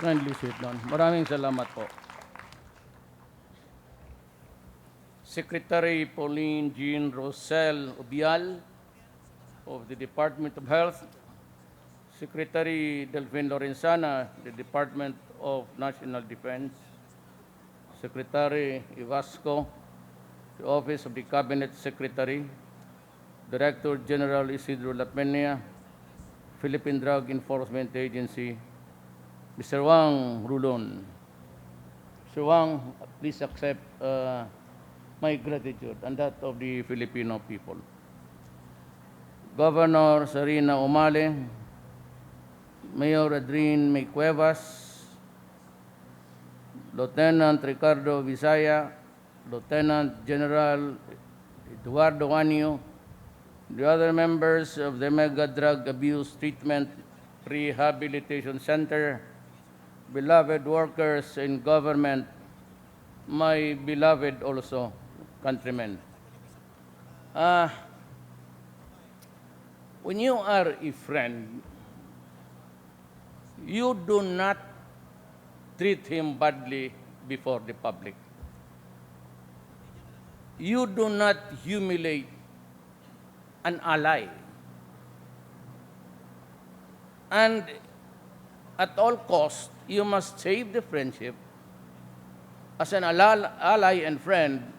Kindly sit down. Maraming salamat po. Secretary Pauline Jean Rosel Ubial of the Department of Health, Secretary Delphine Lorenzana, the Department of National Defense, Secretary Ivasco, the Office of the Cabinet Secretary, Director General Isidro La Peña, Philippine Drug Enforcement Agency, Mr. Wang Rulun. Mr. Wang, please accept my gratitude and that of the Filipino people. Governor Sarina Umale, Mayor Adrien May Cuevas, Lieutenant Ricardo Visaya, Lieutenant General Eduardo Anyo, the other members of the Mega Drug Abuse Treatment Rehabilitation Center, beloved workers in government, my beloved also countrymen. When you are a friend, you do not treat him badly before the public. You do not humiliate an ally. And at all costs, you must save the friendship as an ally and friend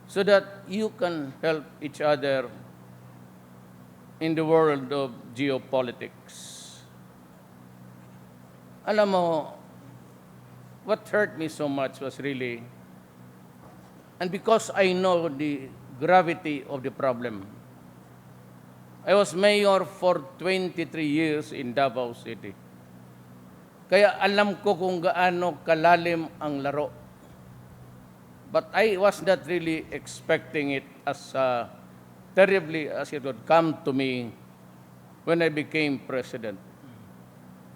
so that you can help each other in the world of geopolitics. Alam mo, what hurt me so much was really, and because I know the gravity of the problem, I was mayor for 23 years in Davao City. Kaya alam ko kung gaano kalalim ang laro. But I was not really expecting it as terribly as it would come to me when I became president.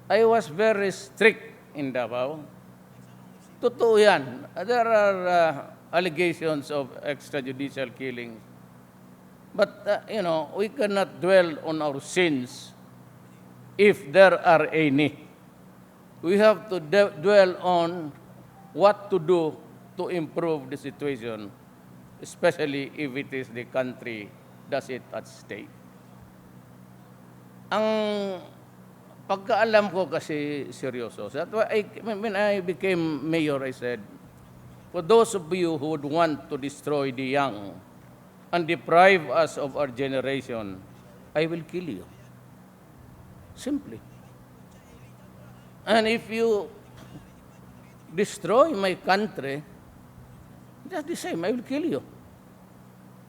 I was very strict in Davao. Totoo yan. There are allegations of extrajudicial killings. But, we cannot dwell on our sins if there are any. We have to dwell on what to do to improve the situation, especially if it is the country does it at stake. Ang pagkaalam ko kasi seryoso. That's why when I became mayor, I said, for those of you who would want to destroy the young and deprive us of our generation, I will kill you. Simply. And if you destroy my country, just the same, I will kill you.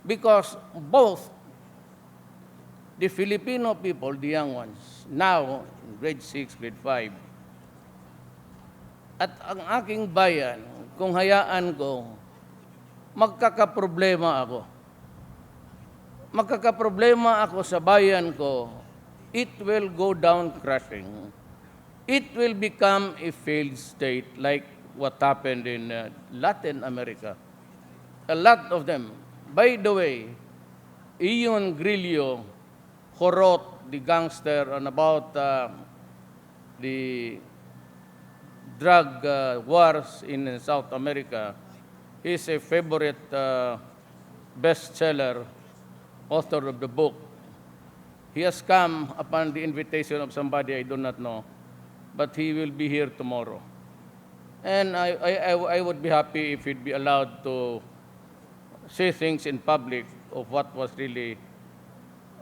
Because both the Filipino people, the young ones, now in grade 6, grade 5, at ang aking bayan, kung hayaan ko, magkakaproblema ako. Magkakaproblema ako sa bayan ko, it will go down crashing. It will become a failed state like what happened in Latin America. A lot of them. By the way, Ion Grillo, who wrote the gangster on about the drug wars in South America, is a favorite bestseller author of the book. He has come upon the invitation of somebody I do not know, but he will be here tomorrow. And I would be happy if he'd be allowed to say things in public of what was really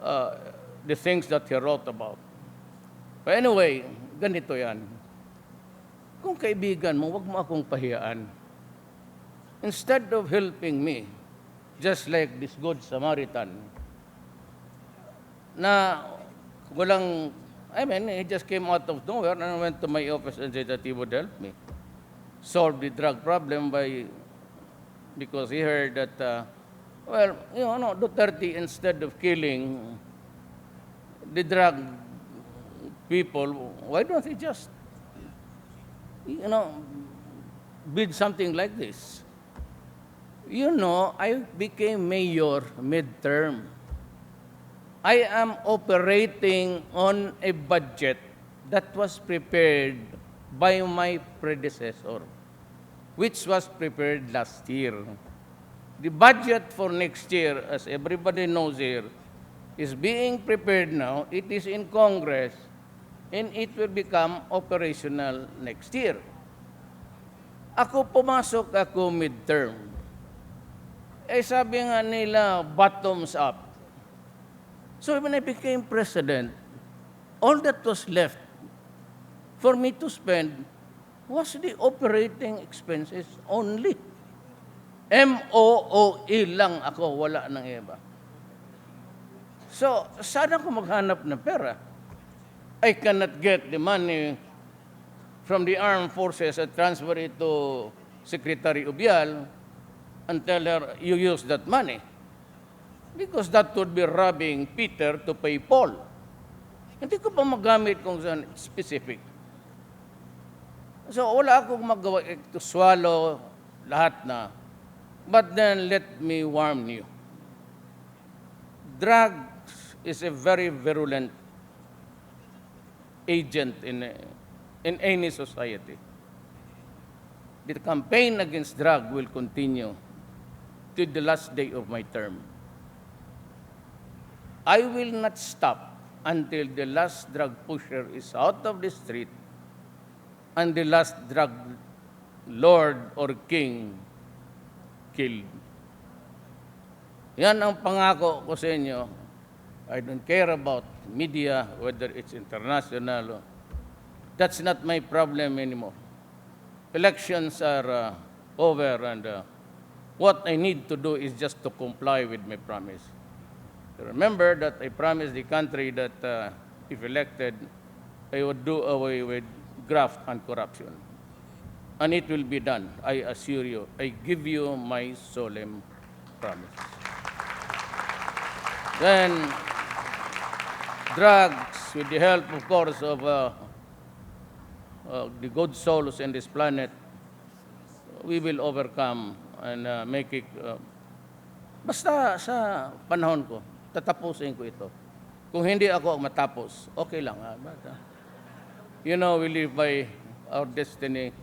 the things that he wrote about. But anyway, ganito yan. Kung kaibigan mo, wag mo akong pahiyaan. Instead of helping me, just like this good Samaritan, na walang, he just came out of nowhere and went to my office and said that he would help me solve the drug problem because he heard that, Duterte, instead of killing the drug people, why don't he just, build something like this? I became mayor midterm. I am operating on a budget that was prepared by my predecessor, which was prepared last year. The budget for next year, as everybody knows here, is being prepared now. It is in Congress, and it will become operational next year. Pumasok ako midterm. Sabi nga nila, bottoms up. So when I became president, all that was left for me to spend was the operating expenses only. MOOE lang ako, wala nang iba. So, saan ako maghanap ng pera? I cannot get the money from the armed forces and transfer it to Secretary Ubial and tell her, you use that money. Because that would be robbing Peter to pay Paul. Hindi ko pa magamit kung saan specific. So, wala akong magawa to swallow lahat na. But then, let me warn you. Drugs is a very virulent agent in any society. The campaign against drug will continue to the last day of my term. I will not stop until the last drug pusher is out of the street and the last drug lord or king killed. Yan ang pangako ko sa inyo. I don't care about media, whether it's international. That's not my problem anymore. Elections are over, and what I need to do is just to comply with my promise. Remember that I promised the country that if elected, I would do away with graft and corruption. And it will be done, I assure you. I give you my solemn promise. Then, drugs, with the help, of course, of the good souls in this planet, we will overcome and make it. Basta sa panahon ko, tatapusin ko ito. Kung hindi ako matapos, okay lang. You know, we live by our destiny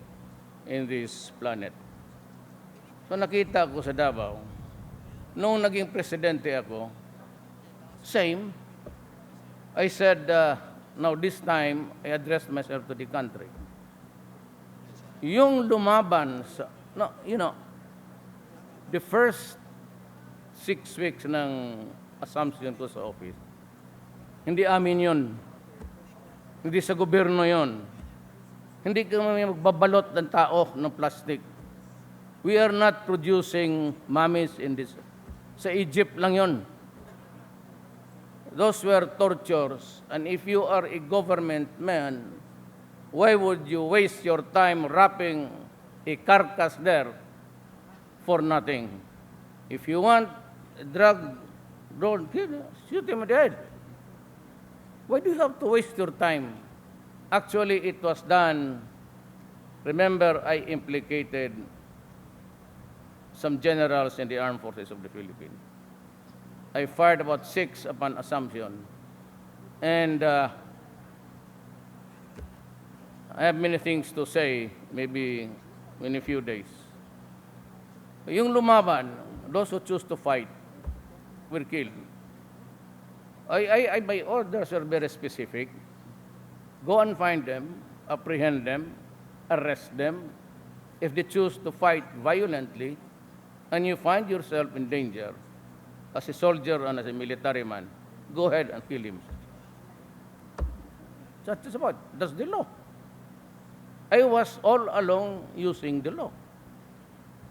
in this planet. So nakita ko sa Davao, nung naging presidente ako, same. I said, now this time, I addressed myself to the country. Yung lumaban sa, no, you know, the first 6 weeks ng assumption ko sa office, hindi amin yun. Hindi sa gobyerno yun. Hindi kami magbabalot ng tao ng plastic. We are not producing mummies in this. Sa Egypt lang yun. Those were tortures. And if you are a government man, why would you waste your time wrapping a carcass there for nothing? If you want a drug, don't kill him, shoot him dead. Why do you have to waste your time? Actually, it was done. Remember, I implicated some generals in the armed forces of the Philippines. I fired about 6 upon assumption. And I have many things to say, maybe in a few days. Yung lumaban, those who choose to fight, were killed. My orders are very specific. Go and find them, apprehend them, arrest them. If they choose to fight violently, and you find yourself in danger, as a soldier and as a military man, go ahead and kill him. That's about. That's the law. I was all along using the law.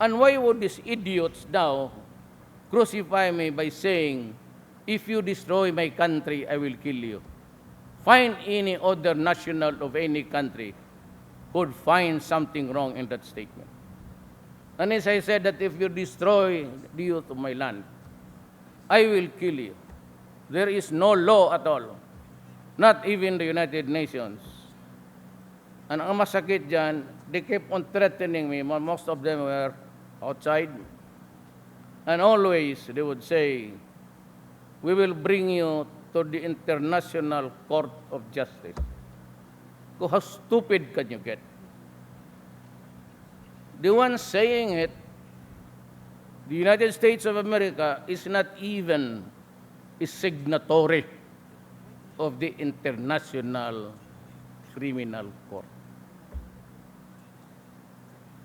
And why would these idiots now crucify me by saying, if you destroy my country, I will kill you? Find any other national of any country who would find something wrong in that statement. And as I said, that if you destroy the youth of my land, I will kill you. There is no law at all, not even the United Nations. And ang masakit dyan, they kept on threatening me. Most of them were outside. And always they would say, we will bring you to the International Court of Justice. How stupid can you get? The one saying it, the United States of America, is not even a signatory of the International Criminal Court.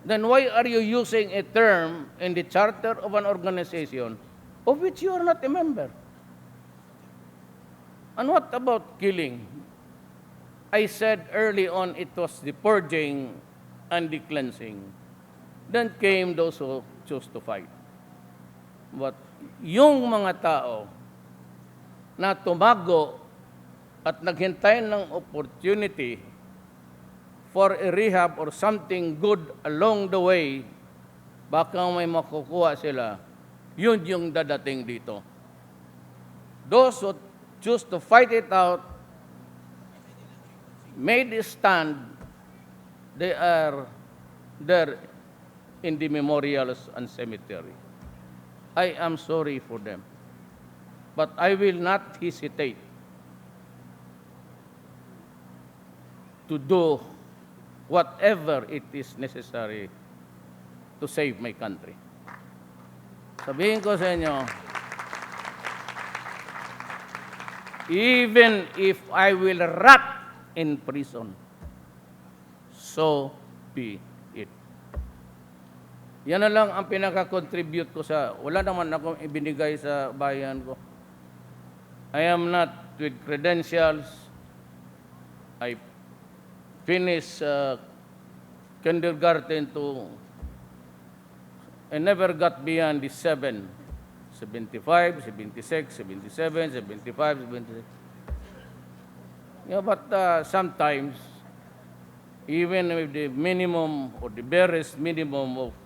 Then why are you using a term in the charter of an organization of which you are not a member? And what about killing? I said early on it was the purging and the cleansing. Then came those who chose to fight. But yung mga tao na tumago at naghintay ng opportunity for a rehab or something good along the way, baka may makukuha sila, yun yung dadating dito. Those who choose to fight it out, made a stand, they are there in the memorials and cemetery. I am sorry for them. But I will not hesitate to do whatever it is necessary to save my country. Sabihin ko sa inyo, even if I will rot in prison, so be it. Yan na lang ang pinaka-contribute ko sa, wala naman akong ibinigay sa bayan ko. I am not with credentials. I finished kindergarten to, I never got beyond the 7, 75, 76, 77, 75, 76. Yeah, but sometimes, even with the minimum or the barest minimum of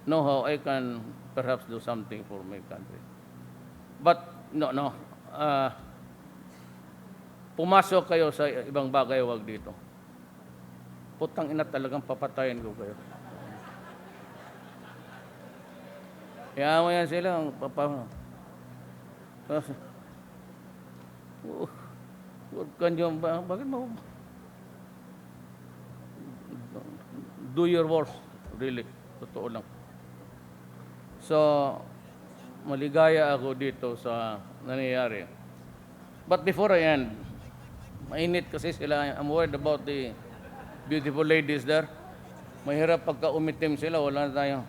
know-how, I can perhaps do something for my country. But no. Pumasok kayo sa ibang bagay, wag dito. Putang ina, talagang papatayin ko kayo. Kaya mo yan sila, huwag kanyo, bakit mo? Do your worst, really. Totoo lang. So, maligaya ako dito sa nangyayari. But before I end, mainit kasi sila. I'm worried about the beautiful ladies there. Mahirap pagka umitim sila, wala na tayo.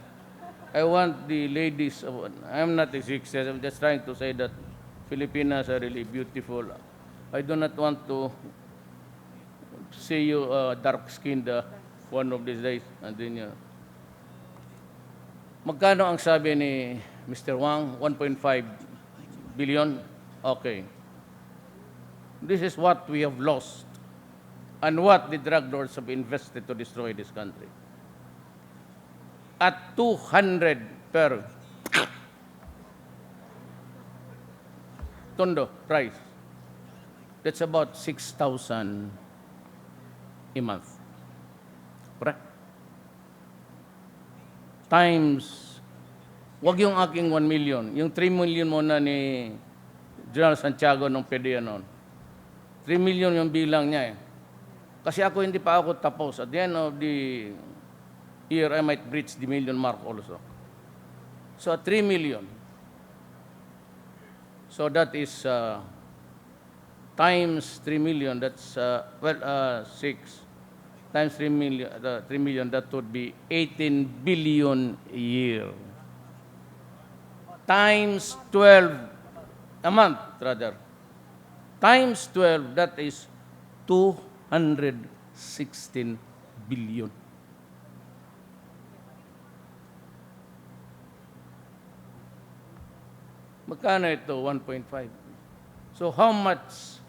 I want the ladies, I'm not a sexist, I'm just trying to say that Filipinas are really beautiful. I do not want to see you dark-skinned one of these days. And then, magkano ang sabi ni Mr. Wang? 1.5 billion? Okay. This is what we have lost and what the drug lords have invested to destroy this country. At 200 per tondo price. That's about 6,000 a month. Correct? Times, wag yung aking 1 million. Yung 3 million muna ni General Santiago nung pwede yan noon. 3 million yung bilang niya eh. Kasi ako hindi pa ako tapos. At the end of the year, I might breach the million mark also. So, 3 million. So, that is times 3 million. That's, 6 times 3 million, that would be 18 billion a year. Times 12, a month rather. Times 12, that is 216 billion. Magkano ito? 1.5. So how much?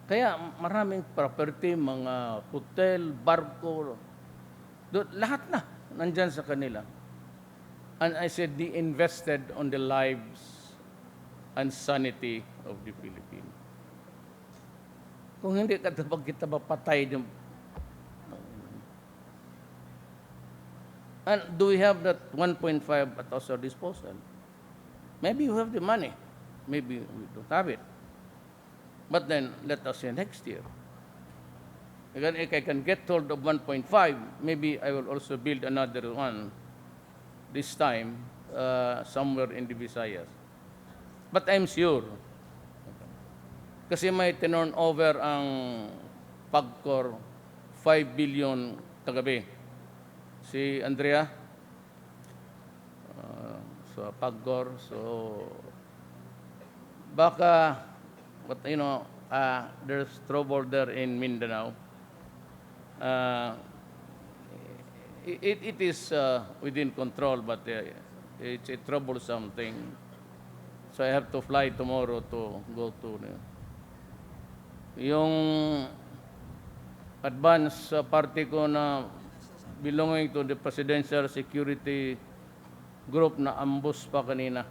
Kaya maraming property, mga hotel, barko, lahat na nandyan sa kanila. And I said, they invested on the lives and sanity of the Filipino. Kung hindi kita mapatay, and do we have that 1.5 at our disposal? Maybe we have the money. Maybe we don't have it. But then, let us say next year. Again, if I can get hold of 1.5, maybe I will also build another one, this time, somewhere in the Visayas. But I'm sure, kasi may turn over ang PAGCOR 5 billion kagabi. Si Andrea, so PAGCOR, so baka, but there's trouble there in Mindanao. It is within control, but it's a troublesome thing. So I have to fly tomorrow to go to yung advance party ko na belonging to the Presidential Security Group na ambush pa kanina.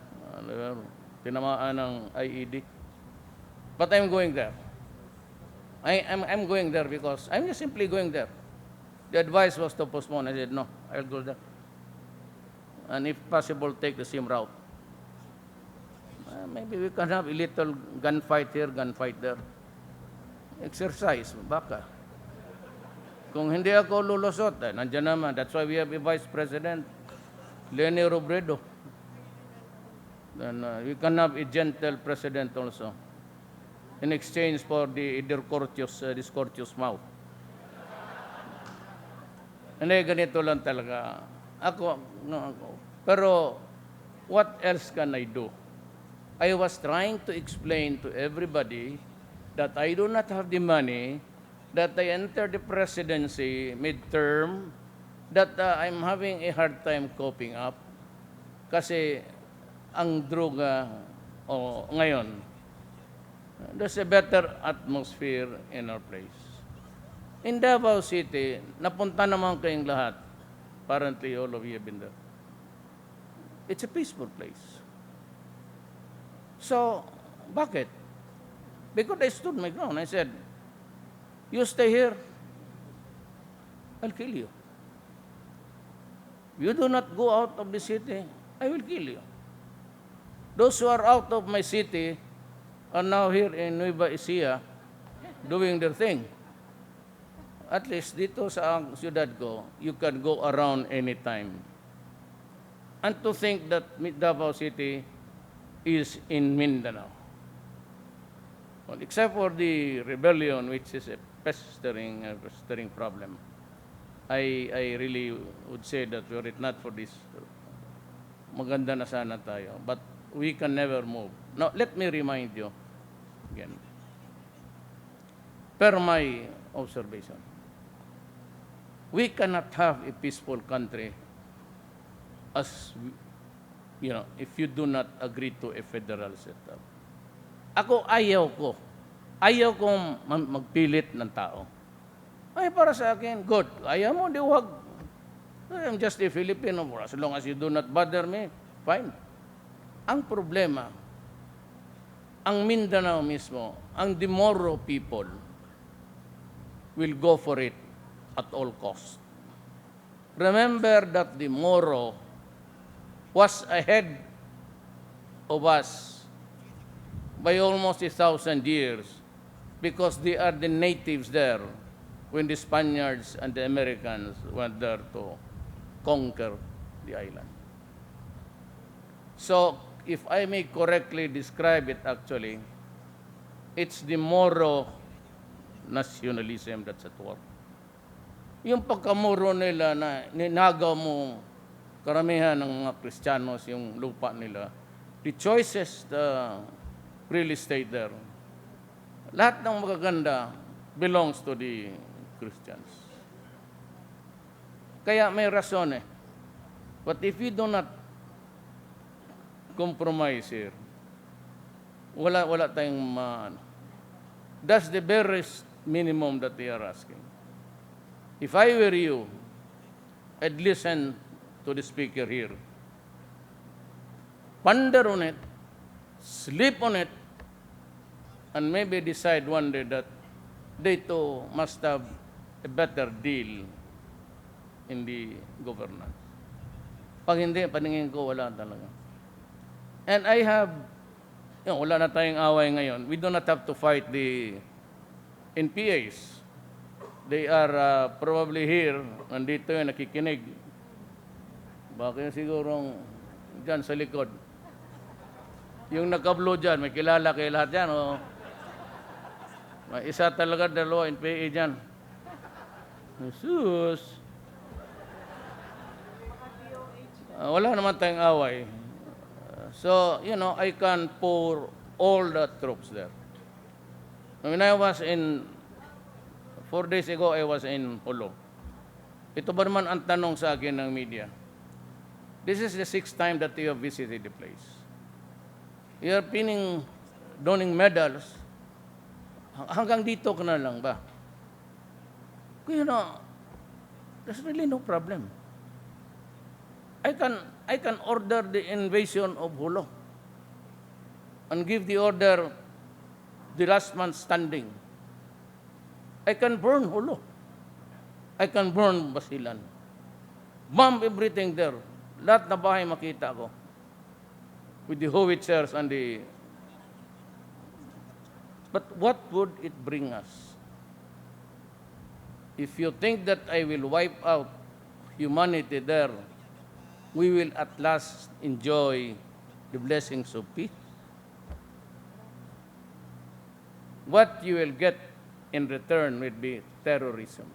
Tinamaan ng IED. But I'm going there. I'm going there because I'm just simply going there. The advice was to postpone. I said, no, I'll go there. And if possible, take the same route. Maybe we can have a little gunfight here, gunfight there. Exercise, baka. Kung hindi ako lulusot, nandiyan naman. That's why we have a Vice President, Leni Robredo. Then we can have a gentle President also, in exchange for this courteous mouth. Hindi, ganito lang talaga. Pero, what else can I do? I was trying to explain to everybody that I do not have the money, that I entered the presidency midterm, that I'm having a hard time coping up. Kasi, ang droga, ngayon, there's a better atmosphere in our place. In Davao City, napunta naman kayong lahat. Apparently, all of you have been there. It's a peaceful place. So, bakit? Because I stood my ground. I said, you stay here, I'll kill you. You do not go out of the city, I will kill you. Those who are out of my city are now here in Nueva Ecija doing their thing. At least dito sa siyudad ko, you can go around anytime. And to think that Davao City is in Mindanao. Well, except for the rebellion, which is a pestering problem, I really would say that were it not for this, maganda na sana tayo. But we can never move. Now, let me remind you again, per my observation, we cannot have a peaceful country as, if you do not agree to a federal setup. Ako, ayaw kong magpilit ng tao. Ay, para sa akin, good. Ayaw mo, di wag. I'm just a Filipino. As long as you do not bother me, fine. Ang problema, ang Mindanao mismo, ang Dimoro people will go for it at all costs. Remember that the Moro was ahead of us by almost 1,000 years because they are the natives there when the Spaniards and the Americans went there to conquer the island. So, if I may correctly describe it actually, it's the Moro nationalism that's at work. Yung pagkamuro nila na ninagaw mo karamihan ng mga Kristiyanos yung lupa nila, the choices, the real estate there, lahat ng magaganda belongs to the Christians. Kaya may rason eh. But if you do not compromise here, wala tayong that's the barest minimum that they are asking. If I were you, I'd listen to the speaker here. Ponder on it, sleep on it, and maybe decide one day that they too must have a better deal in the governance. Pag hindi, paningin ko, wala talaga. And I have wala na tayong away ngayon. We do not have to fight the NPAs. They are probably here, nandito yung nakikinig. Bakit sigurong dyan sa likod. Yung naka-blue dyan, may kilala kayo lahat dyan. O, may isa talaga, dalawa, NPA dyan. Jesus. Wala naman tayong away. So, I can pour all the troops there. When I was 4 days ago, I was in Polo. Ito ba naman ang tanong sa akin ng media? This is the 6th time that you have visited the place. You are donning medals. Hanggang dito ka na lang ba? There's really no problem. I can order the invasion of Hulo and give the order, the last man standing. I can burn Hulo. I can burn Basilan. Bomb everything there. Lahat na bahay makita ko. With the howitzers and the... But what would it bring us? If you think that I will wipe out humanity there, we will at last enjoy the blessings of peace. What you will get in return will be terrorism.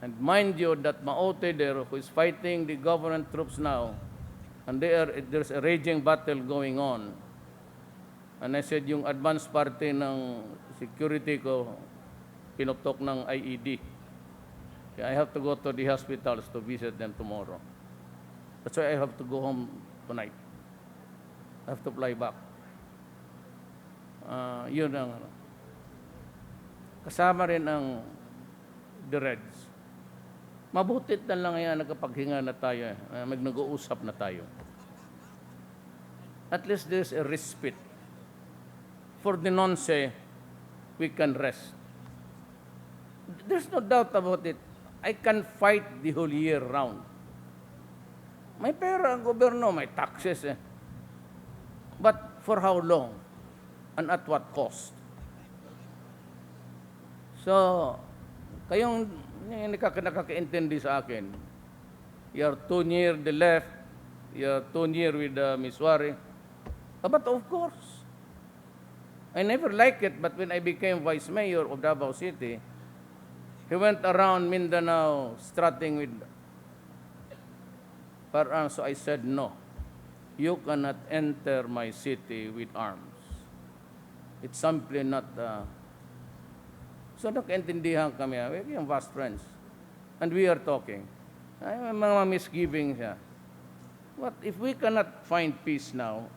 And mind you that Maote there, who is fighting the government troops now, and there's a raging battle going on. And I said, yung advance party ng security ko, pinutok ng IED. I have to go to the hospitals to visit them tomorrow. That's why I have to go home tonight. I have to fly back. Yun ang kasama rin ang the Reds. Mabutit na lang yan, nagkapaghinga na tayo, nag-uusap na tayo. At least there's a respite. For the nonce, we can rest. There's no doubt about it. I can fight the whole year round. May pera ang gobyerno, may taxes eh. But for how long? And at what cost? So, kayong nakakaintindi sa akin, you're too near the left, you're too near with Ms. Wari. But of course, I never liked it, but when I became vice mayor of Davao City, he went around Mindanao strutting with firearms. So I said, no, you cannot enter my city with arms. It's simply not... So nakaintindihan kami, we are fast friends. And we are talking. Ay, may mga misgivings siya. What if we cannot find peace now,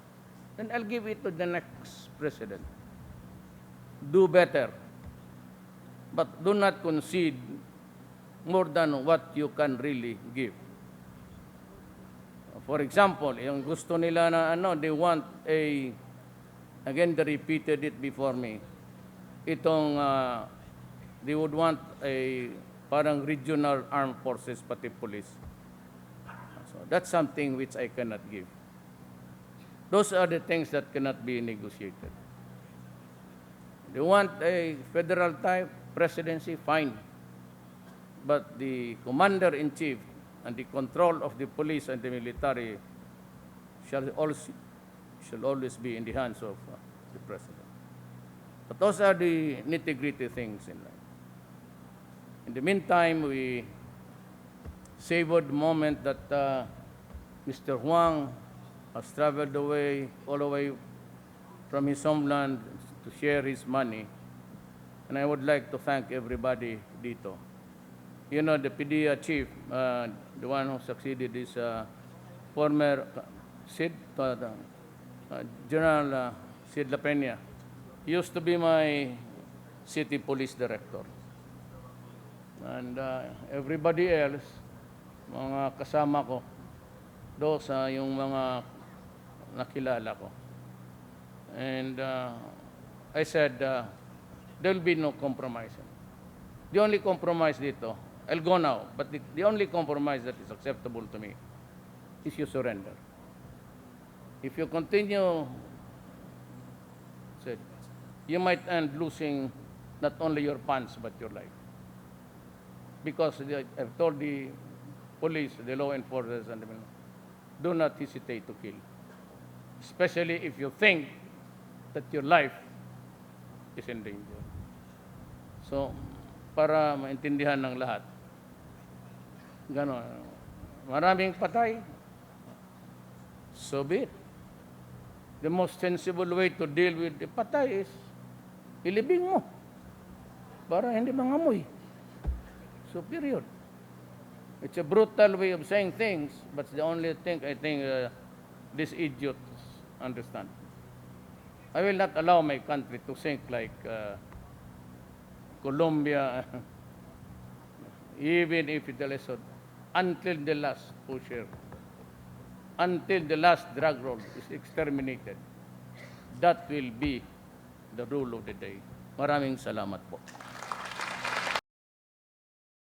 then I'll give it to the next president. Do better. But do not concede more than what you can really give. For example, yung gusto nila na they want again, they repeated it before me. Itong they would want a parang regional armed forces pati police. So that's something which I cannot give. Those are the things that cannot be negotiated. They want a federal type presidency, fine. But the commander-in-chief and the control of the police and the military shall always be in the hands of the president. But those are the nitty-gritty things in life. In the meantime, we savored the moment that Mr. Huang has traveled away, all the way from his homeland to share his money. And I would like to thank everybody dito. You know, the PDEA chief, the one who succeeded is former General Sid La Peña. He used to be my city police director. And everybody else, mga kasama ko, those yung mga nakilala ko. And I said, there will be no compromise. The only compromise dito, I'll go now, but the only compromise that is acceptable to me is you surrender. If you continue, said, you might end losing not only your funds but your life. Because I've told the police, the law enforcers, and do not hesitate to kill. Especially if you think that your life is in danger. So, para maintindihan ng lahat, gano'n, maraming patay, so be it. The most sensible way to deal with the patay is ilibing mo para hindi mangamoy. So, period. It's a brutal way of saying things, but it's the only thing I think these idiots understand. I will not allow my country to sink like Colombia, even if it is until the last pusher, until the last drug lord is exterminated. That will be the rule of the day. Maraming salamat po.